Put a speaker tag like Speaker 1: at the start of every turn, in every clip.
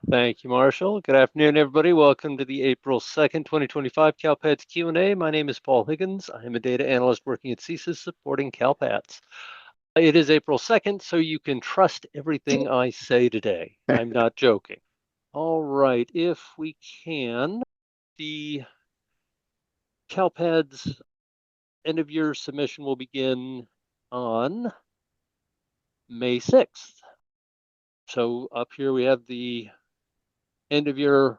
Speaker 1: Thank you, Marshall. Good afternoon, everybody. Welcome to the April 2nd, 2025 CalPATS Q&A. My name is Paul Higgins. I am a data analyst working at CSIS supporting CalPATS. It is April 2nd, so you can trust everything I say today. I'm not joking. All right, if we can, the CalPADS end of year submission will begin on May 6th. So up here we have the end of year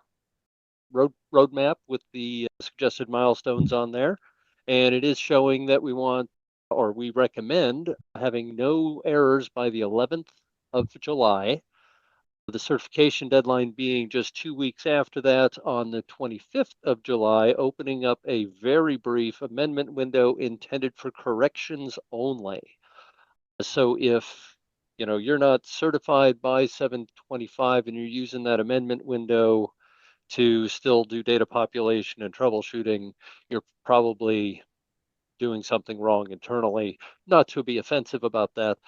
Speaker 1: roadmap with the suggested milestones on there. And it is showing that we want, or we recommend, having no errors by the 11th of July. The certification deadline being just 2 weeks after that on the 25th of July, opening up a very brief amendment window intended for corrections only. So if you're not certified by 725 and you're using that amendment window to still do data population and troubleshooting, you're probably doing something wrong internally. Not to be offensive about that,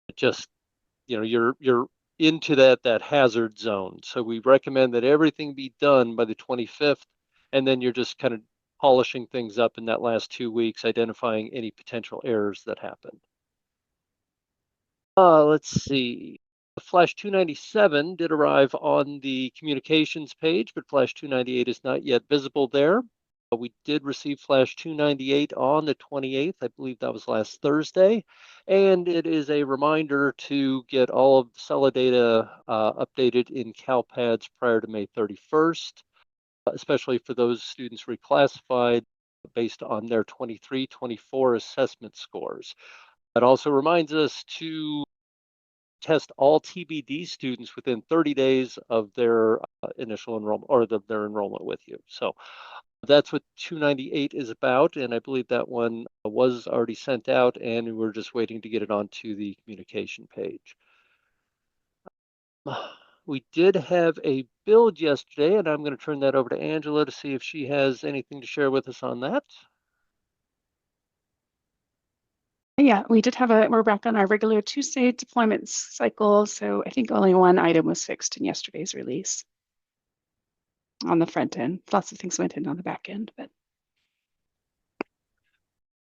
Speaker 1: but just you're into that hazard zone. So we recommend that everything be done by the 25th, and then you're just kind of polishing things up in that last 2 weeks, identifying any potential errors that happened. Let's see. Flash 297 did arrive on the communications page, but Flash 298 is not yet visible there. We did receive Flash 298 on the 28th. I believe that was last Thursday. And it is a reminder to get all of the Cella data updated in CalPADS prior to May 31st, especially for those students reclassified based on their 23-24 assessment scores. That also reminds us to test all TBD students within 30 days of their initial enrollment or their enrollment with you. So that's what 298 is about. And I believe that one was already sent out and we're just waiting to get it onto the communication page. We did have a build yesterday, and I'm going to turn that over to Angela to see if she has anything to share with us on that.
Speaker 2: Yeah, we're back on our regular Tuesday deployment cycle. So I think only one item was fixed in yesterday's release on the front end. Lots of things went in on the back end, but.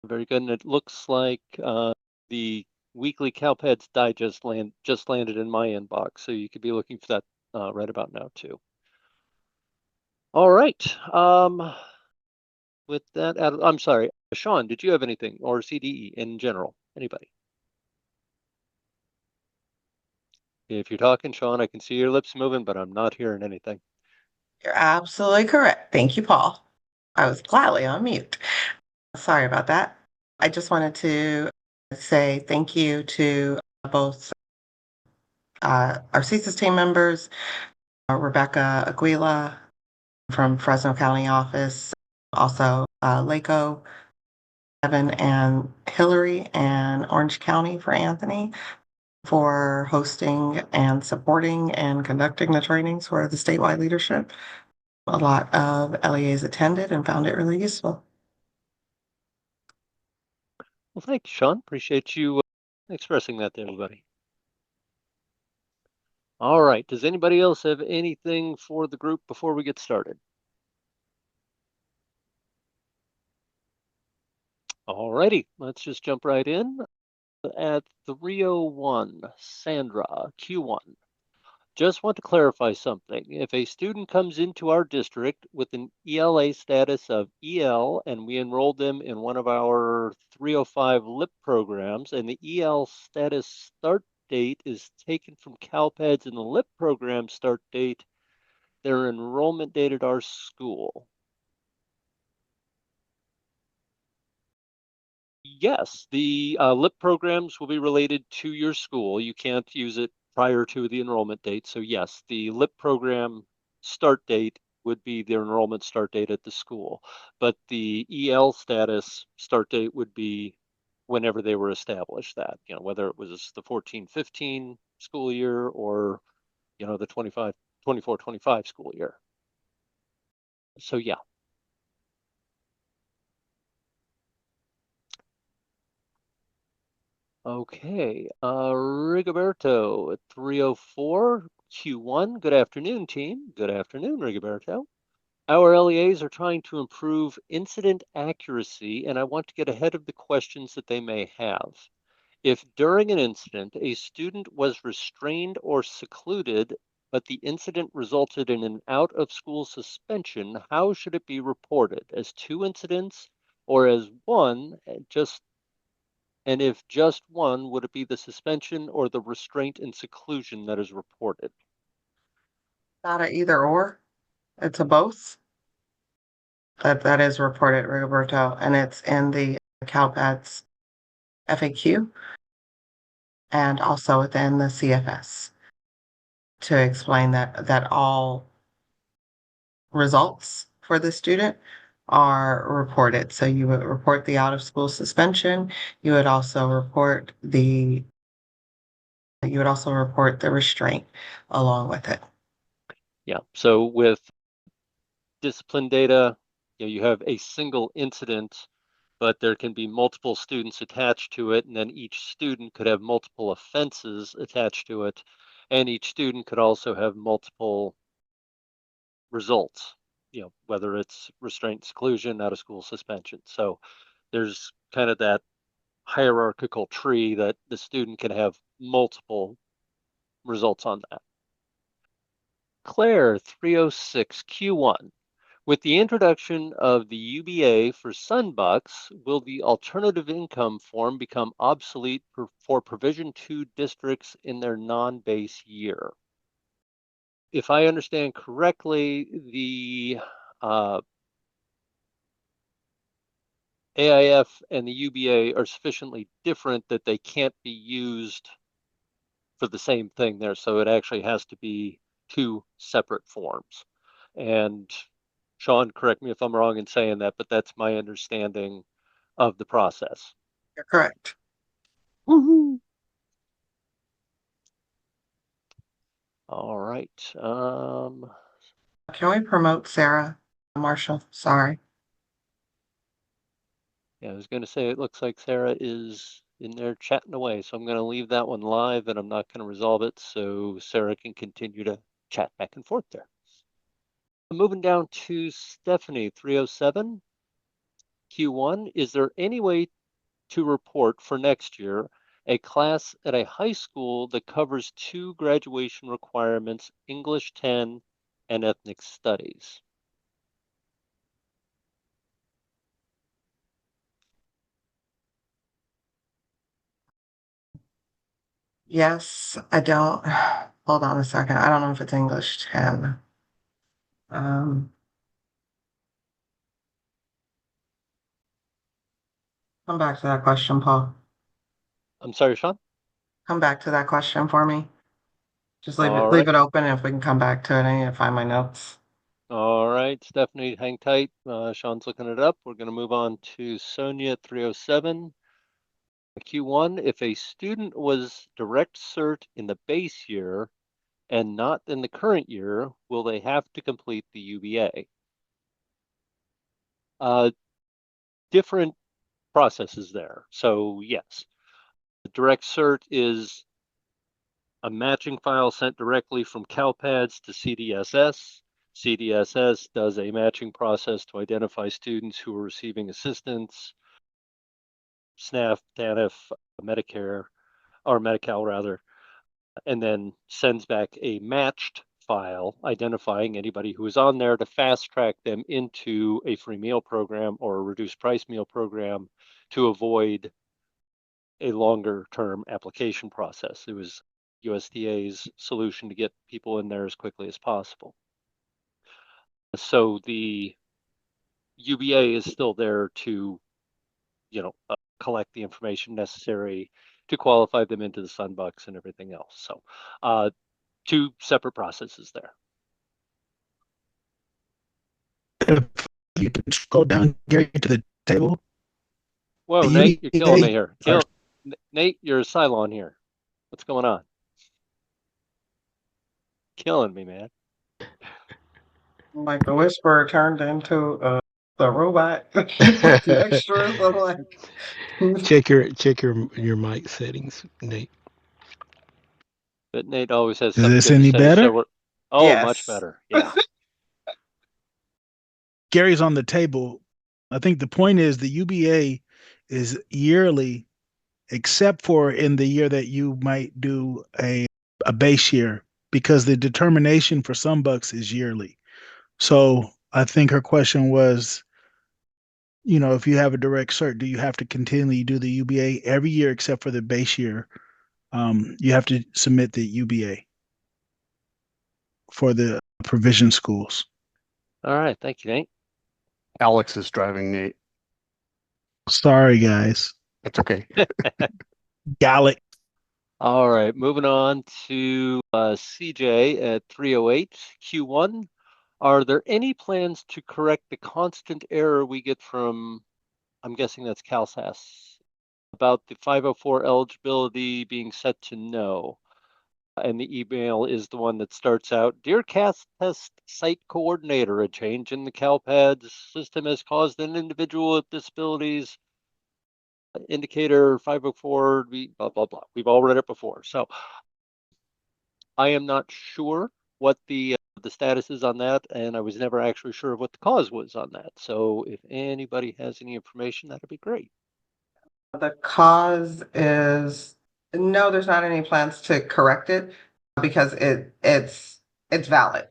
Speaker 1: Very good. And it looks like the weekly CalPADS Digest just landed in my inbox. So you could be looking for that right about now too. All right. With that, I'm sorry, Sean, did you have anything, or CDE in general? Anybody? If you're talking, Sean, I can see your lips moving, but I'm not hearing anything.
Speaker 3: You're absolutely correct. Thank you, Paul. I was gladly on mute. Sorry about that. I just wanted to say thank you to both our CSIS team members, Rebecca Aguila from Fresno County office, also LACO, Evan and Hillary, and Orange County for Anthony, for hosting and supporting and conducting the trainings for the statewide leadership. A lot of LEAs attended and found it really useful.
Speaker 1: Well, thank you, Sean. Appreciate you expressing that to everybody. All right. Does anybody else have anything for the group before we get started? All righty. Let's just jump right in. At 301, Sandra, Q1. Just want to clarify something. If a student comes into our district with an ELA status of EL and we enroll them in one of our 305 LIP programs and the EL status start date is taken from CalPADS and the LIP program start date, their enrollment date at our school. Yes, the LIP programs will be related to your school. You can't use it prior to the enrollment date. So yes, the LIP program start date would be their enrollment start date at the school. But the EL status start date would be whenever they were established that, whether it was the 14-15 school year or, the 24-25 school year. So yeah. Okay, Rigoberto at 304. Q1, good afternoon, team. Good afternoon, Rigoberto. Our LEAs are trying to improve incident accuracy, and I want to get ahead of the questions that they may have. If during an incident a student was restrained or secluded, but the incident resulted in an out-of-school suspension, how should it be reported? As 2 incidents or as 1? And if just 1, would it be the suspension or the restraint and seclusion that is reported?
Speaker 3: Not a either or, it's a both. That is reported, Rigoberto, and it's in the CalPADS FAQ and also within the CFS to explain that all results for the student are reported. So you would report the out-of-school suspension. You would also report the restraint along with it.
Speaker 1: Yeah, so with discipline data, you have a single incident, but there can be multiple students attached to it, and then each student could have multiple offenses attached to it, and each student could also have multiple results, whether it's restraint, seclusion, out of school suspension. So there's kind of that hierarchical tree that the student can have multiple results on that. Claire 306 Q1. With the introduction of the UBA for Sunbucks, will the alternative income form become obsolete for Provision 2 districts in their non-base year? If I understand correctly, the AIF and the UBA are sufficiently different that they can't be used for the same thing there. So it actually has to be 2 separate forms. And Sean, correct me if I'm wrong in saying that, but that's my understanding of the process.
Speaker 3: You're correct.
Speaker 1: Woohoo! All right.
Speaker 3: Can we promote Sarah Marshall? Sorry.
Speaker 1: Yeah, I was going to say, it looks like Sarah is in there chatting away. So I'm going to leave that one live and I'm not going to resolve it. So Sarah can continue to chat back and forth there. Moving down to Stephanie 307. Q1, is there any way to report for next year a class at a high school that covers 2 graduation requirements, English 10 and ethnic studies?
Speaker 3: Yes, I don't. Hold on a second. I don't know if it's English 10. Come back to that question, Paul.
Speaker 1: I'm sorry, Sean?
Speaker 3: Come back to that question for me. Just leave
Speaker 1: All
Speaker 3: it
Speaker 1: right.
Speaker 3: open. If we can come back to it, I need to find my notes.
Speaker 1: All right, Stephanie, hang tight. Sean's looking it up. We're going to move on to Sonia 307. Q1, if a student was direct cert in the base year and not in the current year, will they have to complete the UBA? Different processes there. So yes, the direct cert is a matching file sent directly from CalPADS to CDSS. CDSS does a matching process to identify students who are receiving assistance, SNAP, TANF, Medicare, or Medi-Cal rather, and then sends back a matched file identifying anybody who is on there to fast track them into a free meal program or a reduced price meal program to avoid a longer term application process. It was USDA's solution to get people in there as quickly as possible. So the UBA is still there to, collect the information necessary to qualify them into the Sunbucks and everything else. So 2 separate processes there.
Speaker 4: If you can scroll down, Gary, to the table.
Speaker 1: Whoa,
Speaker 4: The
Speaker 1: Nate, you're killing me
Speaker 4: UBA
Speaker 1: here. Nate, you're a Cylon here. What's going on? Killing me, man.
Speaker 3: Like the whisperer turned into the robot. The extras. I'm like,
Speaker 4: Check your mic settings, Nate.
Speaker 1: But Nate always has
Speaker 4: Is
Speaker 1: something
Speaker 4: this
Speaker 1: good to
Speaker 4: any
Speaker 1: say,
Speaker 4: better?
Speaker 1: so oh, much
Speaker 3: Yes.
Speaker 1: better. Yeah.
Speaker 4: Gary's on the table. I think the point is the UBA is yearly, except for in the year that you might do a base year, because the determination for some bucks is yearly. So I think her question was, if you have a direct cert, do you have to continually do the UBA every year except for the base year? You have to submit the UBA for the provision schools.
Speaker 1: All right. Thank you, Nate.
Speaker 5: Alex is driving Nate.
Speaker 4: Sorry, guys.
Speaker 5: That's okay.
Speaker 4: Gallic.
Speaker 1: All right. Moving on to CJ at 308 Q1. Are there any plans to correct the constant error we get from, I'm guessing that's CalSAS, about the 504 eligibility being set to no? And the email is the one that starts out, Dear CAS Test Site Coordinator, a change in the CalPAD system has caused an individual with disabilities indicator 504, blah, blah, blah. We've all read it before. So I am not sure what the status is on that, and I was never actually sure of what the cause was on that. So if anybody has any information, that'd be great.
Speaker 3: The cause is, no, there's not any plans to correct it because it's valid.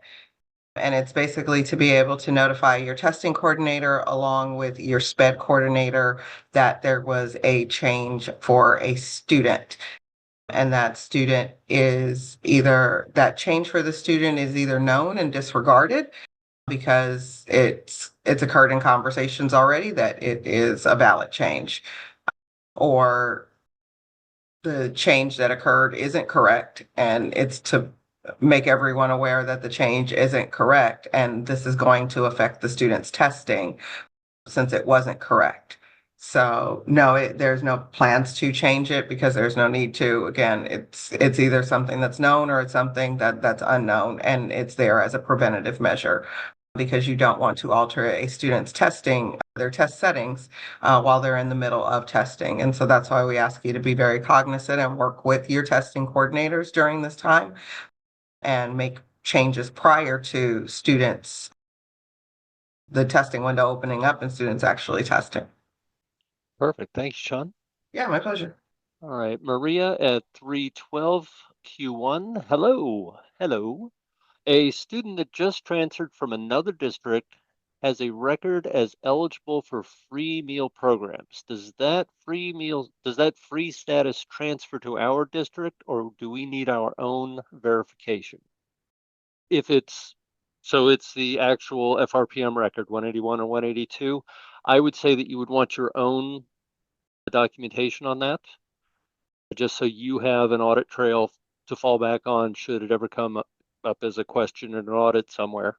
Speaker 3: And it's basically to be able to notify your testing coordinator along with your SPED coordinator that there was a change for a student. And that student is either, that change for the student is either known and disregarded because it's occurred in conversations already that it is a valid change, or the change that occurred isn't correct and it's to make everyone aware that the change isn't correct and this is going to affect the student's testing since it wasn't correct. So no, there's no plans to change it because there's no need to. Again, it's either something that's known or it's something that's unknown, and it's there as a preventative measure because you don't want to alter a student's testing, their test settings while they're in the middle of testing. And so that's why we ask you to be very cognizant and work with your testing coordinators during this time and make changes prior to students, the testing window opening up and students actually testing.
Speaker 1: Perfect. Thanks, Sean.
Speaker 3: Yeah, my pleasure.
Speaker 1: All right. Maria at 312 Q1. Hello. Hello. A student that just transferred from another district has a record as eligible for free meal programs. Does that free status transfer to our district, or do we need our own verification? If it's the actual FRPM record, 181 or 182, I would say that you would want your own documentation on that, just so you have an audit trail to fall back on should it ever come up as a question in an audit somewhere.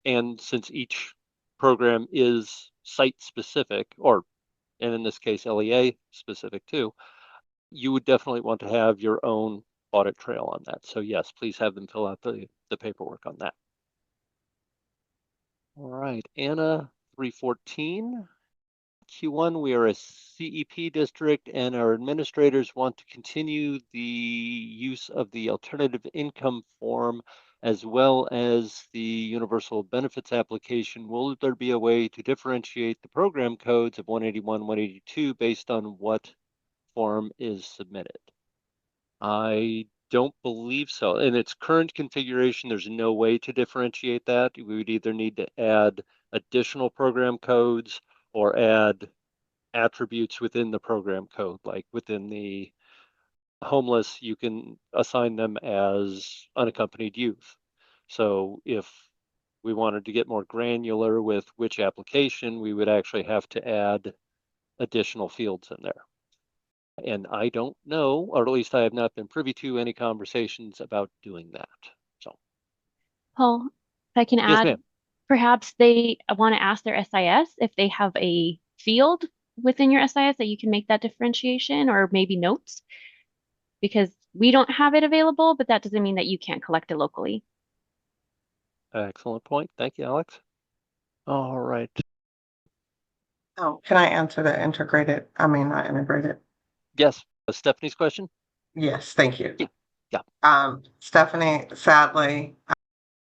Speaker 1: And since each program is site specific, and in this case, LEA specific too, you would definitely want to have your own audit trail on that. So yes, please have them fill out the paperwork on that. All right, Anna, 314. Q1, we are a CEP district and our administrators want to continue the use of the alternative income form as well as the universal benefits application. Will there be a way to differentiate the program codes of 181, 182 based on what form is submitted? I don't believe so. In its current configuration, there's no way to differentiate that. We would either need to add additional program codes or add attributes within the program code, like within the homeless, you can assign them as unaccompanied youth. So if we wanted to get more granular with which application, we would actually have to add additional fields in there. And I don't know, or at least I have not been privy to any conversations about doing that. So,
Speaker 6: Paul, if I can
Speaker 1: yes,
Speaker 6: add,
Speaker 1: ma'am.
Speaker 6: perhaps they want to ask their SIS if they have a field within your SIS that you can make that differentiation, or maybe notes, because we don't have it available, but that doesn't mean that you can't collect it locally.
Speaker 1: Excellent point. Thank you, Alex. All right.
Speaker 3: Oh, can I answer the not integrated?
Speaker 1: Yes. Stephanie's question?
Speaker 3: Yes, thank you.
Speaker 1: Yeah.
Speaker 3: Stephanie, sadly,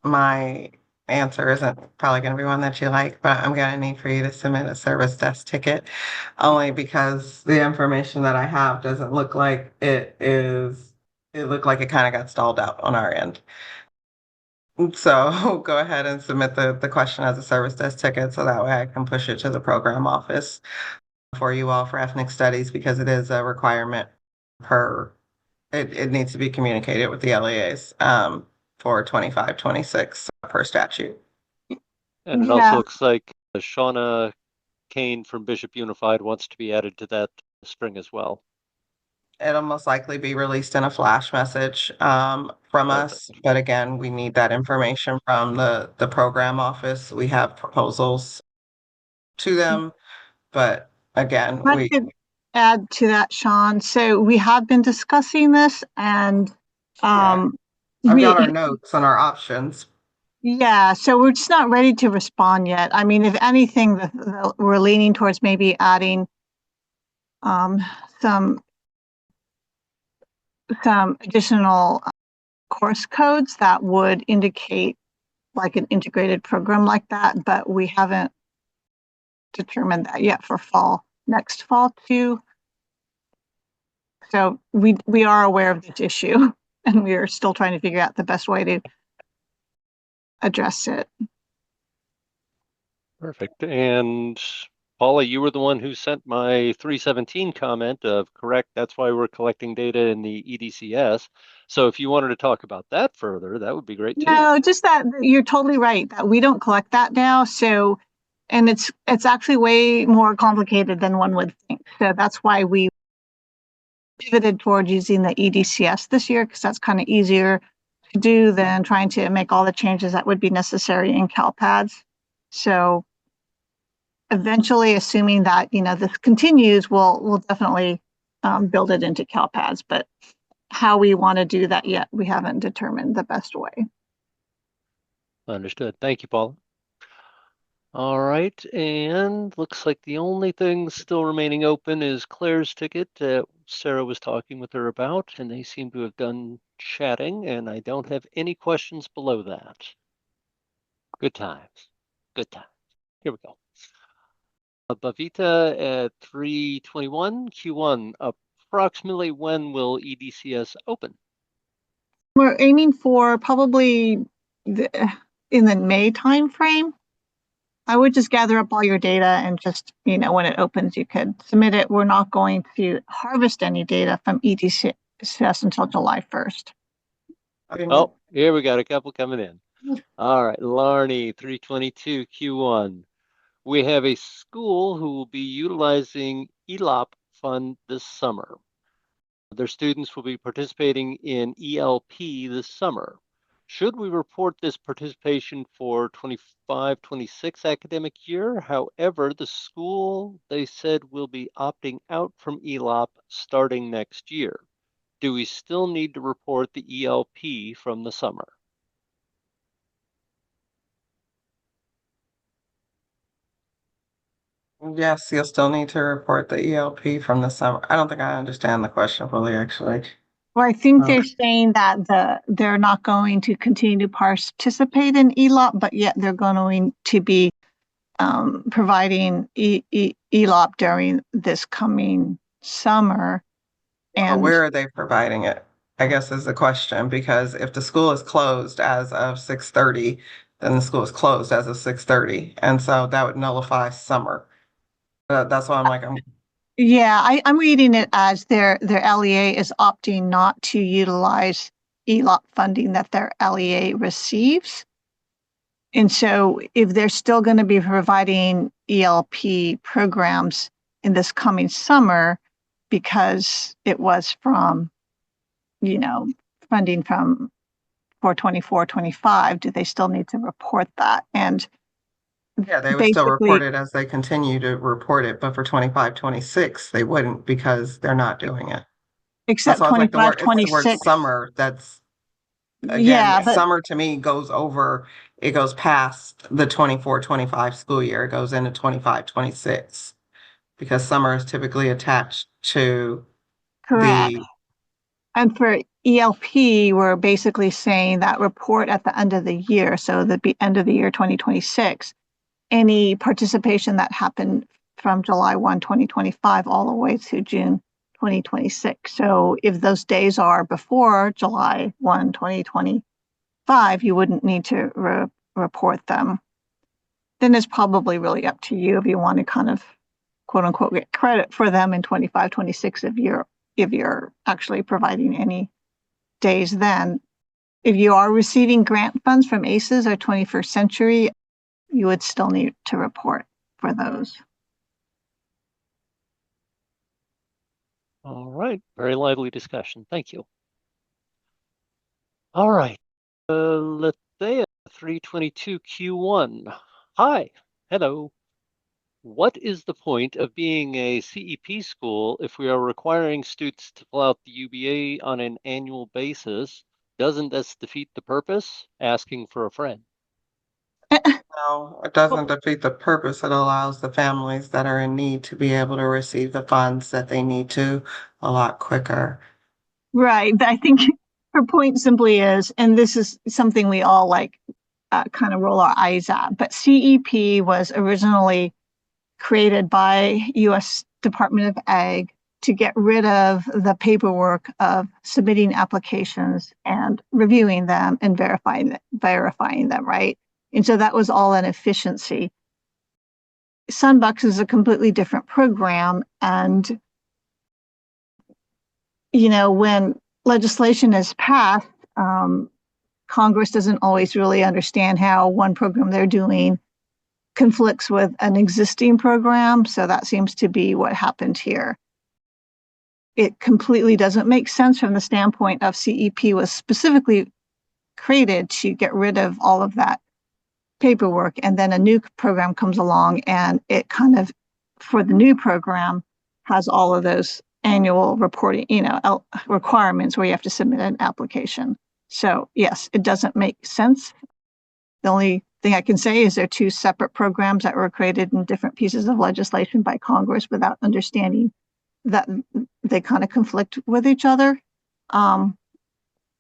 Speaker 3: my answer isn't probably going to be one that you like, but I'm going to need for you to submit a service desk ticket only because the information that I have doesn't look like it is, it looked like it kind of got stalled out on our end. So go ahead and submit the question as a service desk ticket so that way I can push it to the program office for you all for ethnic studies because it is a requirement per, it needs to be communicated with the LEAs for 25, 26 per statute.
Speaker 1: And it
Speaker 2: Yeah.
Speaker 1: also looks like Shauna Kane from Bishop Unified wants to be added to that spring as well.
Speaker 3: It'll most likely be released in a flash message from us. But again, we need that information from the program office. We have proposals to them. But again,
Speaker 7: I could add to that, Sean. So we have been discussing this and
Speaker 3: I've
Speaker 7: we,
Speaker 3: got our notes on our options.
Speaker 7: yeah, so we're just not ready to respond yet. I mean, if anything, we're leaning towards maybe adding some additional course codes that would indicate like an integrated program like that, but we haven't determined that yet for next fall too. So we are aware of this issue and we are still trying to figure out the best way to address it.
Speaker 1: Perfect. And Paula, you were the one who sent my 317 comment of correct. That's why we're collecting data in the EDCS. So if you wanted to talk about that further, that would be great too.
Speaker 7: No, just that you're totally right that we don't collect that now. So, and it's actually way more complicated than one would think. So that's why we pivoted toward using the EDCS this year, because that's kind of easier to do than trying to make all the changes that would be necessary in CalPads. So eventually, assuming that, this continues, we'll definitely build it into CalPads, but how we want to do that yet, we haven't determined the best way.
Speaker 1: Understood. Thank you, Paula. All right, and looks like the only thing still remaining open is Claire's ticket that Sarah was talking with her about, and they seem to have done chatting, and I don't have any questions below that. Good times. Good times. Here we go. Bavita at 321 Q1. Approximately when will EDCS open?
Speaker 7: We're aiming for probably in the May timeframe. I would just gather up all your data and just, when it opens, you could submit it. We're not going to harvest any data from EDCS until July 1st.
Speaker 1: Oh, here we got a couple coming in. All right, Larney, 322 Q1. We have a school who will be utilizing ELOP fund this summer. Their students will be participating in ELP this summer. Should we report this participation for 25-26 academic year? However, the school, they said, will be opting out from ELOP starting next year. Do we still need to report the ELP from the summer?
Speaker 3: Yes, you'll still need to report the ELP from the summer. I don't think I understand the question fully, actually.
Speaker 7: Well, I think they're saying that they're not going to continue to participate in ELOP, but yet they're going to be providing ELOP during this coming summer. And
Speaker 3: where are they providing it? I guess is the question, because if the school is closed as of 6:30, then the school is closed as of 6:30. And so that would nullify summer. That's why I'm
Speaker 7: yeah, I'm reading it as their LEA is opting not to utilize ELOP funding that their LEA receives. And so if they're still going to be providing ELP programs in this coming summer, because it was from, funding from for 24-25, do they still need to report that? And
Speaker 3: yeah, they would still report it as they continue to report it, but for 25-26, they wouldn't because they're not doing it.
Speaker 7: Except 25-26.
Speaker 3: The word summer, that's, again,
Speaker 7: yeah, but
Speaker 3: summer to me it goes past the 24-25 school year. It goes into 25-26 because summer is typically attached to
Speaker 7: correct. And for ELP, we're basically saying that report at the end of the year, so the end of the year 2026, any participation that happened from July 1, 2025, all the way to June 2026. So if those days are before July 1, 2025, you wouldn't need to report them. Then it's probably really up to you if you want to kind of quote unquote get credit for them in 25, 26 if you're actually providing any days then. If you are receiving grant funds from ACES or 21st Century, you would still need to report for those.
Speaker 1: All right, very lively discussion. Thank you. All right, Lethea, 322 Q1. Hi, hello. What is the point of being a CEP school if we are requiring students to fill out the UBA on an annual basis? Doesn't this defeat the purpose? Asking for a friend.
Speaker 3: No, it doesn't defeat the purpose. It allows the families that are in need to be able to receive the funds that they need to a lot quicker.
Speaker 7: Right. But I think her point simply is, and this is something we all like kind of roll our eyes at, but CEP was originally created by US Department of Ag to get rid of the paperwork of submitting applications and reviewing them and verifying them, right? And so that was all an efficiency. Sunbucks is a completely different program. And, you know, when legislation is passed, Congress doesn't always really understand how one program they're doing conflicts with an existing program. So that seems to be what happened here. It completely doesn't make sense from the standpoint of CEP was specifically created to get rid of all of that paperwork, and then a new program comes along and it kind of, for the new program, has all of those annual reporting, requirements where you have to submit an application. So yes, it doesn't make sense. The only thing I can say is they're two separate programs that were created in different pieces of legislation by Congress without understanding that they kind of conflict with each other.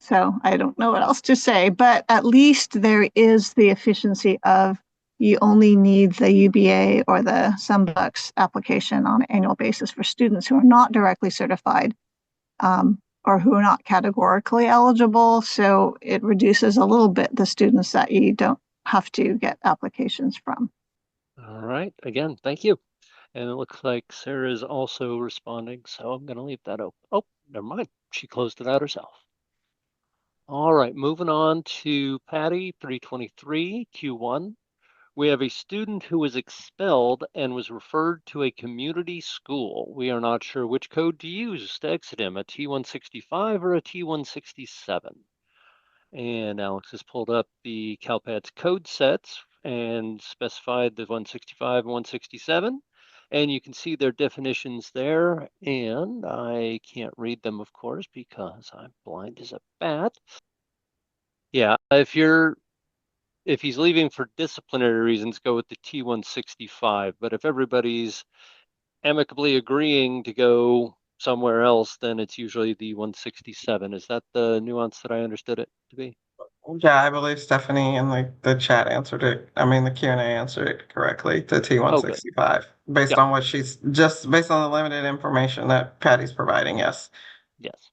Speaker 7: So I don't know what else to say, but at least there is the efficiency of you only need the UBA or the Sunbucks application on an annual basis for students who are not directly certified or who are not categorically eligible. So it reduces a little bit the students that you don't have to get applications from.
Speaker 1: All right, again, thank you. And it looks like Sarah is also responding, so I'm going to leave that open. Oh, never mind. She closed it out herself. All right, moving on to Patty, 323 Q1. We have a student who was expelled and was referred to a community school. We are not sure which code to use to exit him, a T165 or a T167. And Alex has pulled up the CalPADS code sets and specified the 165 and 167. And you can see their definitions there. And I can't read them, of course, because I'm blind as a bat. Yeah, if he's leaving for disciplinary reasons, go with the T165. But if everybody's amicably agreeing to go somewhere else, then it's usually the 167. Is that the nuance that I understood it to be?
Speaker 3: Yeah, I believe Stephanie in the chat answered it. I mean, the Q&A answered it correctly, the T165, based on what based on the limited information that Patty's providing, yes.
Speaker 1: Yes.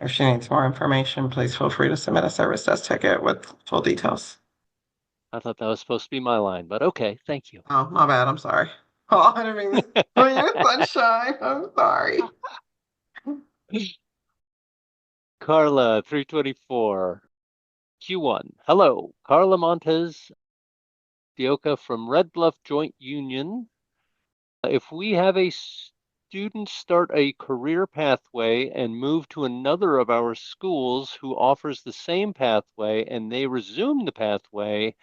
Speaker 3: If she needs more information, please feel free to submit a service desk ticket with full details.
Speaker 1: I thought that was supposed to be my line, but okay, thank you.
Speaker 3: Oh, my bad, I'm sorry. Oh, I didn't mean to put you in sunshine. I'm sorry.
Speaker 1: Carla, 324. Q1. Hello, Carla Montes Dioca from Red Bluff Joint Union. If we have a student start a career pathway and move to another of our schools who offers the same pathway and they resume the pathway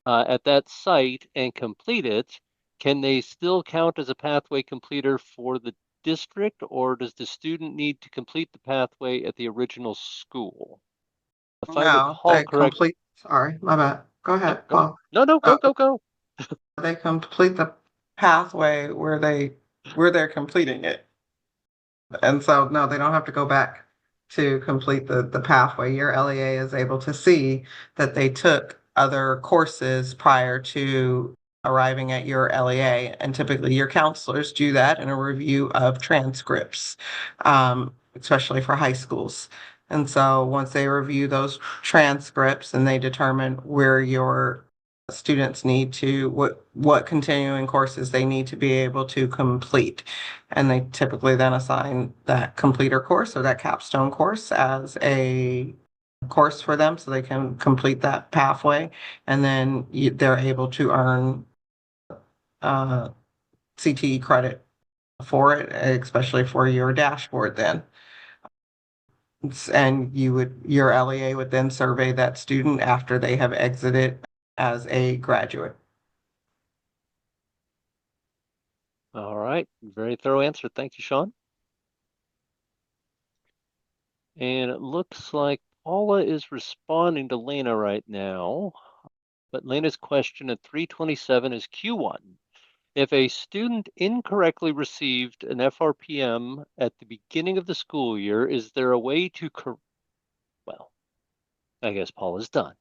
Speaker 1: at that site and complete it, can they still count as a pathway completer for the district, or does the student need to complete the pathway at the original school? If I recall correctly,
Speaker 3: sorry, my bad. Go ahead, Paul.
Speaker 1: No, go.
Speaker 3: They complete the pathway where they're completing it. And so, no, they don't have to go back to complete the pathway. Your LEA is able to see that they took other courses prior to arriving at your LEA. And typically your counselors do that in a review of transcripts, especially for high schools. And so once they review those transcripts and they determine where your students need to, what continuing courses they need to be able to complete. And they typically then assign that completer course or that capstone course as a course for them so they can complete that pathway. And then they're able to earn CTE credit for it, especially for your dashboard then. And your LEA would then survey that student after they have exited as a graduate.
Speaker 1: All right, very thorough answer. Thank you, Sean. And it looks like Paula is responding to Lena right now. But Lena's question at 327 is Q1. If a student incorrectly received an FRPM at the beginning of the school year, is there a way to well, I guess Paula's done.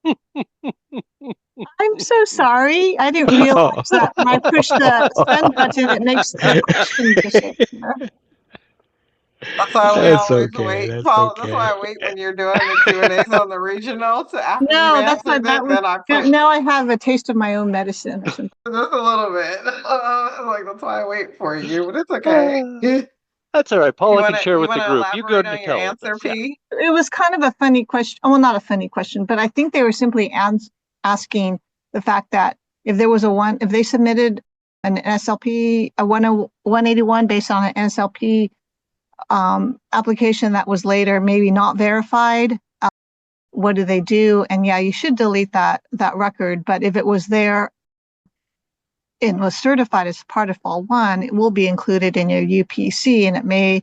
Speaker 7: I'm so sorry. I didn't realize that when I push the send button, it makes the question disappear.
Speaker 3: That's why we
Speaker 4: That's
Speaker 3: always
Speaker 4: okay.
Speaker 3: wait,
Speaker 4: That's
Speaker 3: Paul. That's
Speaker 4: okay.
Speaker 3: why I wait when you're doing the Q&As on the regional to after you've
Speaker 7: No, that's not,
Speaker 3: answered
Speaker 7: that
Speaker 3: it,
Speaker 7: was,
Speaker 3: then I push
Speaker 7: now I have a taste of my own medicine or something.
Speaker 3: just a little bit. Like that's why I wait for you, but it's okay. You
Speaker 1: That's all right. Paula can
Speaker 3: wanna
Speaker 1: share with the
Speaker 3: wanna
Speaker 1: group. You go
Speaker 3: elaborate
Speaker 1: ahead
Speaker 3: on
Speaker 1: and
Speaker 3: your
Speaker 1: tell with
Speaker 3: answer,
Speaker 1: us. Yeah.
Speaker 3: P?
Speaker 7: It was kind of a funny question. Well, not a funny question, but I think they were simply asking the fact that if they submitted an SLP, a 181 based on an SLP application that was later maybe not verified, what do they do? And yeah, you should delete that record. But if it was there and was certified as part of Fall 1, it will be included in your UPC, and it may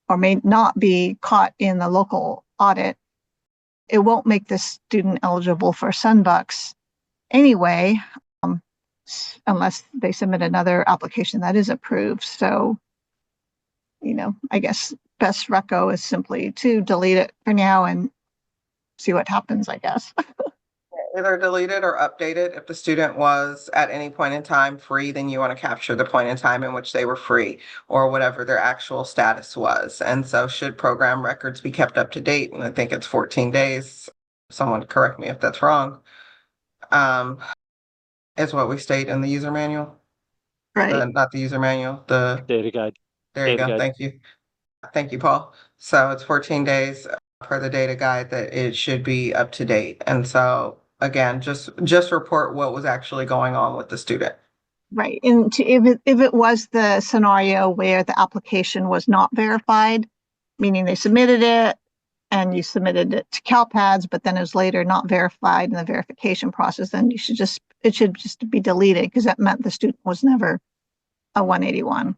Speaker 7: or may not be caught in the local audit. It won't make the student eligible for Sunbucks anyway, unless they submit another application that is approved. So, I guess best reco is simply to delete it for now and see what happens, I guess.
Speaker 3: Either deleted or updated. If the student was at any point in time free, then you want to capture the point in time in which they were free or whatever their actual status was. And so should program records be kept up to date? And I think it's 14 days. Someone correct me if that's wrong. Is what we state in the user manual.
Speaker 7: Right.
Speaker 3: Not the user manual,
Speaker 1: Data guide.
Speaker 3: there you
Speaker 1: Data
Speaker 3: go.
Speaker 1: guide.
Speaker 3: Thank you. Thank you, Paul. So it's 14 days per the data guide that it should be up to date. And so again, just report what was actually going on with the student.
Speaker 7: Right. And if it was the scenario where the application was not verified, meaning they submitted it and you submitted it to CalPads, but then it was later not verified in the verification process, then it should just be deleted because that meant the student was never a 181.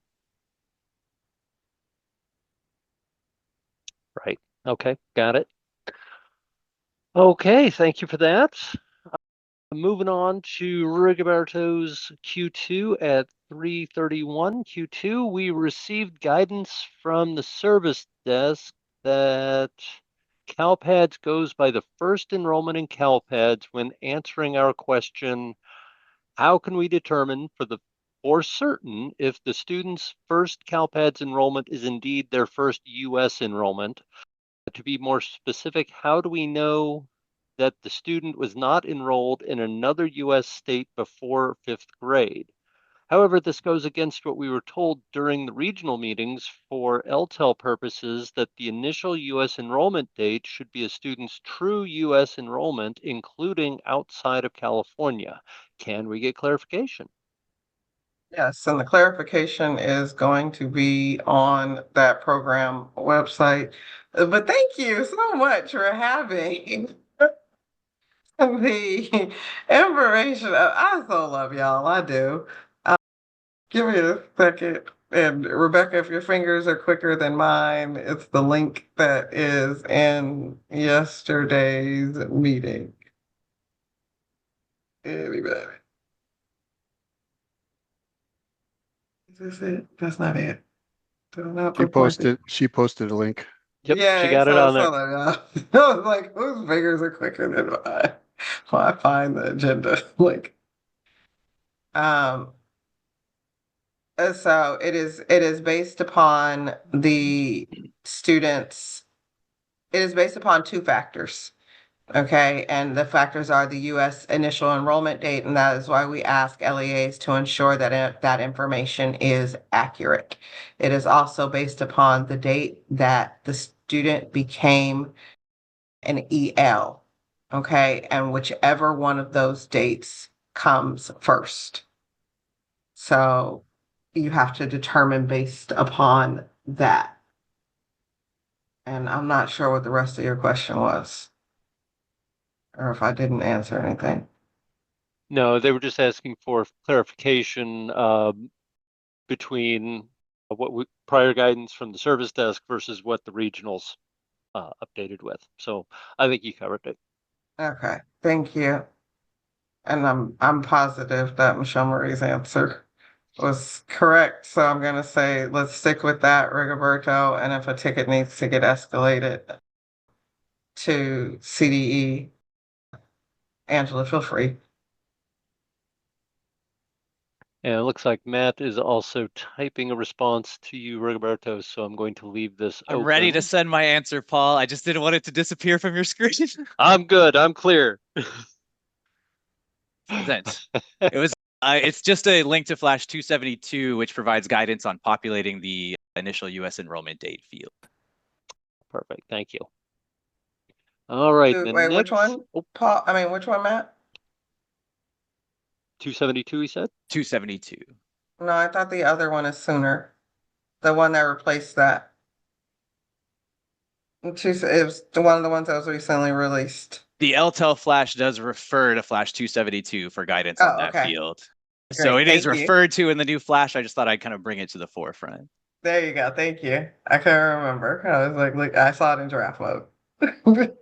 Speaker 1: Right. Okay. Got it. Okay. Thank you for that. Moving on to Rigoberto's Q2 at 331. Q2, we received guidance from the service desk that CalPads goes by the first enrollment in CalPads when answering our question, how can we determine for certain if the student's first CalPads enrollment is indeed their first US enrollment? To be more specific, how do we know that the student was not enrolled in another US state before 5th grade? However, this goes against what we were told during the regional meetings for LTEL purposes that the initial US enrollment date should be a student's true US enrollment, including outside of California. Can we get clarification?
Speaker 3: Yes, and the clarification is going to be on that program website. But thank you so much for having the information. I so love y'all. I do. Give me a second. And Rebecca, if your fingers are quicker than mine, it's the link that is in yesterday's meeting. Anybody? Is this it? That's not it. Don't have
Speaker 5: She
Speaker 3: reported.
Speaker 5: posted a link.
Speaker 1: Yep,
Speaker 3: Yeah,
Speaker 1: she got it
Speaker 3: I
Speaker 1: on there.
Speaker 3: saw that, yeah. I was like, whose fingers are quicker than mine? Well, I find the agenda like, um, so it is based upon the students. It is based upon two factors. Okay, and the factors are the US initial enrollment date, and that is why we ask LEAs to ensure that that information is accurate. It is also based upon the date that the student became an EL. Okay, and whichever one of those dates comes first. So you have to determine based upon that. And I'm not sure what the rest of your question was, or if I didn't answer anything.
Speaker 1: No, they were just asking for clarification between prior guidance from the service desk versus what the regionals updated with. So I think you covered it.
Speaker 3: Okay, thank you. And I'm positive that Michelle Marie's answer was correct. So I'm gonna say let's stick with that, Rigoberto. And if a ticket needs to get escalated to CDE, Angela, feel free.
Speaker 1: And it looks like Matt is also typing a response to you, Rigoberto. So I'm going to leave this
Speaker 8: I'm ready to
Speaker 1: open.
Speaker 8: send my answer, Paul. I just didn't want it to disappear from your screen.
Speaker 1: I'm good. I'm clear.
Speaker 8: Sent. It was. It's just a link to Flash 272, which provides guidance on populating the initial U.S. enrollment date field.
Speaker 1: Perfect. Thank you. All right. The
Speaker 3: Wait, which
Speaker 1: next,
Speaker 3: one? Paul, I mean, which one, Matt?
Speaker 1: 272, he said?
Speaker 8: 272.
Speaker 3: No, I thought the other one is sooner. The one that replaced that. It was one of the ones that was recently released.
Speaker 8: The LTEL Flash does refer to Flash 272 for guidance on that
Speaker 3: okay.
Speaker 8: field. So
Speaker 3: Great,
Speaker 8: it is
Speaker 3: thank you.
Speaker 8: referred to in the new Flash. I just thought I'd kind of bring it to the forefront.
Speaker 3: There you go. Thank you. I couldn't remember. I was like, look, I saw it in draft mode.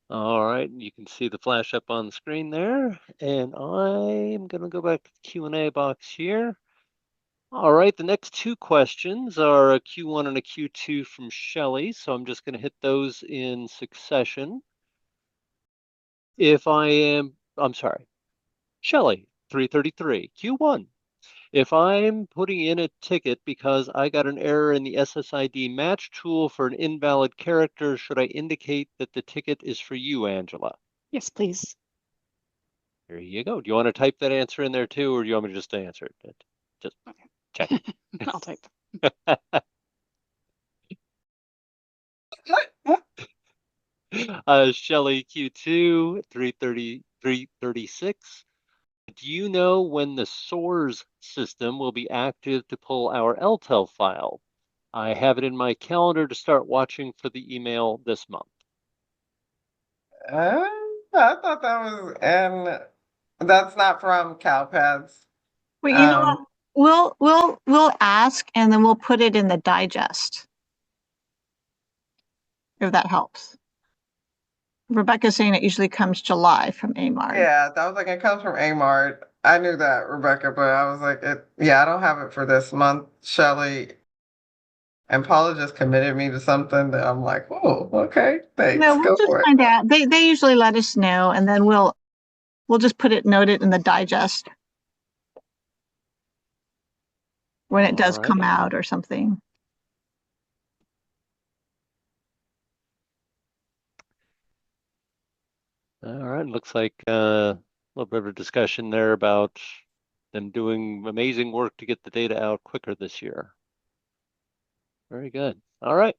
Speaker 1: All right, you can see the flash up on the screen there. And I'm going to go back to the Q&A box here. All right, the next two questions are a Q1 and a Q2 from Shelley. So I'm just going to hit those in succession. I'm sorry, Shelley, 333, Q1. If I'm putting in a ticket because I got an error in the SSID match tool for an invalid character, should I indicate that the ticket is for you, Angela?
Speaker 2: Yes, please.
Speaker 1: Here you go. Do you want to type that answer in there too, or do you want me just to answer it? Just check.
Speaker 2: I'll type.
Speaker 1: Shelley Q2, 336. Do you know when the SOARS system will be active to pull our LTEL file? I have it in my calendar to start watching for the email this month.
Speaker 3: I thought that was, and that's not from CalPads.
Speaker 7: Well, you know what? We'll ask and then we'll put it in the digest. If that helps. Rebecca's saying it usually comes July from AMARD.
Speaker 3: Yeah, that was like, it comes from AMARD. I knew that, Rebecca, but I was like, yeah, I don't have it for this month, Shelley. And Paula just committed me to something that I'm like, oh, okay, thanks.
Speaker 7: No, we'll
Speaker 3: Go
Speaker 7: just
Speaker 3: for it.
Speaker 7: find out. They usually let us know, and then we'll just note it in the digest when it does come out or something.
Speaker 1: All right, looks like a little bit of a discussion there about them doing amazing work to get the data out quicker this year. Very good. All right.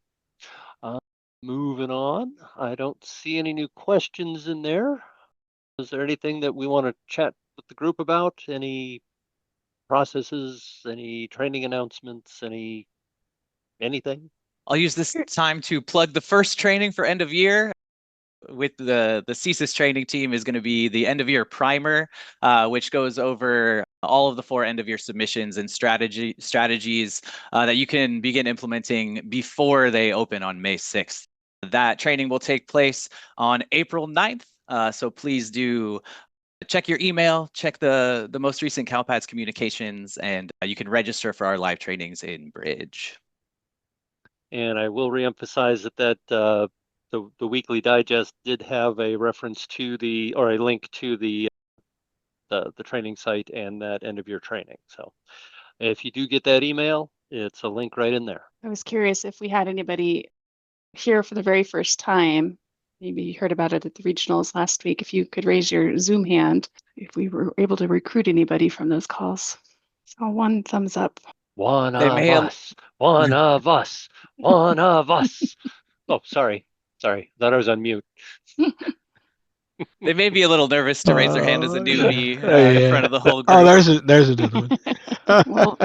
Speaker 1: Moving on. I don't see any new questions in there. Is there anything that we want to chat with the group about? Any processes, any training announcements, anything?
Speaker 8: I'll use this time to plug the first training for end of year. With the CSIS training team is going to be the end of year primer, which goes over all of the 4 end of year submissions and strategies that you can begin implementing before they open on May 6th. That training will take place on April 9th. So please do check your email, check the most recent CalPADS communications, and you can register for our live trainings in Bridge.
Speaker 1: And I will reemphasize that the weekly digest did have a reference to or a link to the training site and that end of year training. So if you do get that email, it's a link right in there.
Speaker 2: I was curious if we had anybody here for the very first time. Maybe you heard about it at the regionals last week. If you could raise your Zoom hand, if we were able to recruit anybody from those calls. So one thumbs up.
Speaker 1: One
Speaker 8: They
Speaker 1: of
Speaker 8: may have-
Speaker 1: us, one of us, one of us. Oh, sorry. Thought I was on mute.
Speaker 8: They may be a little nervous to raise their hand as a
Speaker 4: Oh,
Speaker 8: newbie
Speaker 4: yeah.
Speaker 8: in front of the whole group.
Speaker 4: Oh, there's another one.
Speaker 2: Well,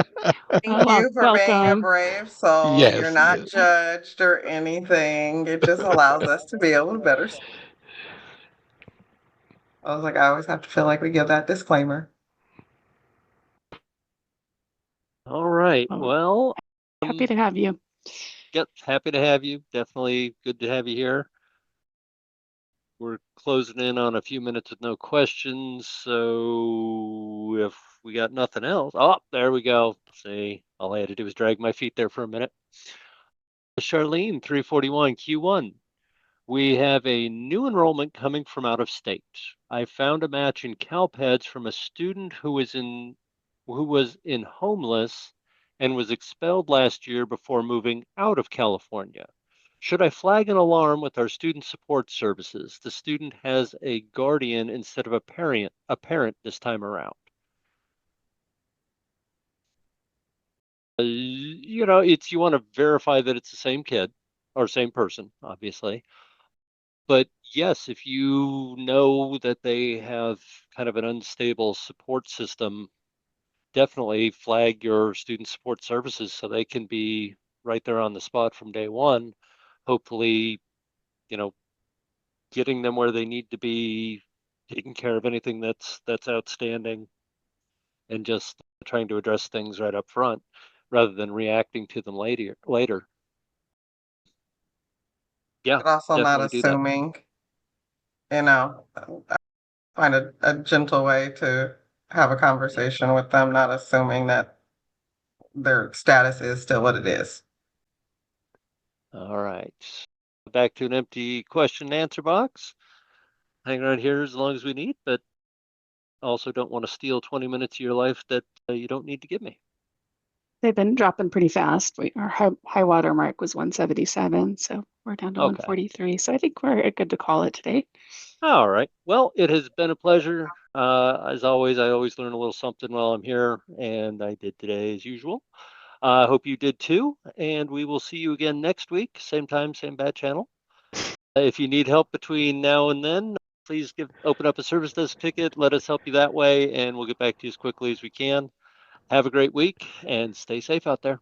Speaker 3: Thank you for being a
Speaker 2: welcome.
Speaker 3: brave soul.
Speaker 4: Yes,
Speaker 3: You're not
Speaker 4: yes.
Speaker 3: judged or anything. It just allows us to be able to better. I was like, I always have to feel like we give that disclaimer.
Speaker 1: All right.
Speaker 2: Oh,
Speaker 1: Well,
Speaker 2: Happy to have you.
Speaker 1: yep, happy to have you. Definitely good to have you here. We're closing in on a few minutes with no questions. So if we got nothing else, oh, there we go. See, all I had to do was drag my feet there for a minute. Charlene, 341 Q1. We have a new enrollment coming from out of state. I found a match in CalPADS from a student who was in homeless and was expelled last year before moving out of California. Should I flag an alarm with our student support services? The student has a guardian instead of a parent this time around. You want to verify that it's the same kid or same person, obviously. But yes, if you know that they have kind of an unstable support system, definitely flag your student support services so they can be right there on the spot from day one. Hopefully, getting them where they need to be, taking care of anything that's outstanding, and just trying to address things right up front rather than reacting to them later. Yeah,
Speaker 3: But also not
Speaker 1: definitely do that.
Speaker 3: assuming, I find a gentle way to have a conversation with them, not assuming that their status is still what it is.
Speaker 1: All right. Back to an empty question and answer box. Hang around here as long as we need, but also don't want to steal 20 minutes of your life that you don't need to give me.
Speaker 2: They've been dropping pretty fast. Our high water mark was 177, so we're down to
Speaker 1: Okay.
Speaker 2: 143. So I think we're good to call it today.
Speaker 1: All right. Well, it has been a pleasure. As always, I always learn a little something while I'm here, and I did today as usual. I hope you did too, and we will see you again next week, same time, same bad channel. If you need help between now and then, please open up a service desk ticket. Let us help you that way, and we'll get back to you as quickly as we can. Have a great week and stay safe out there.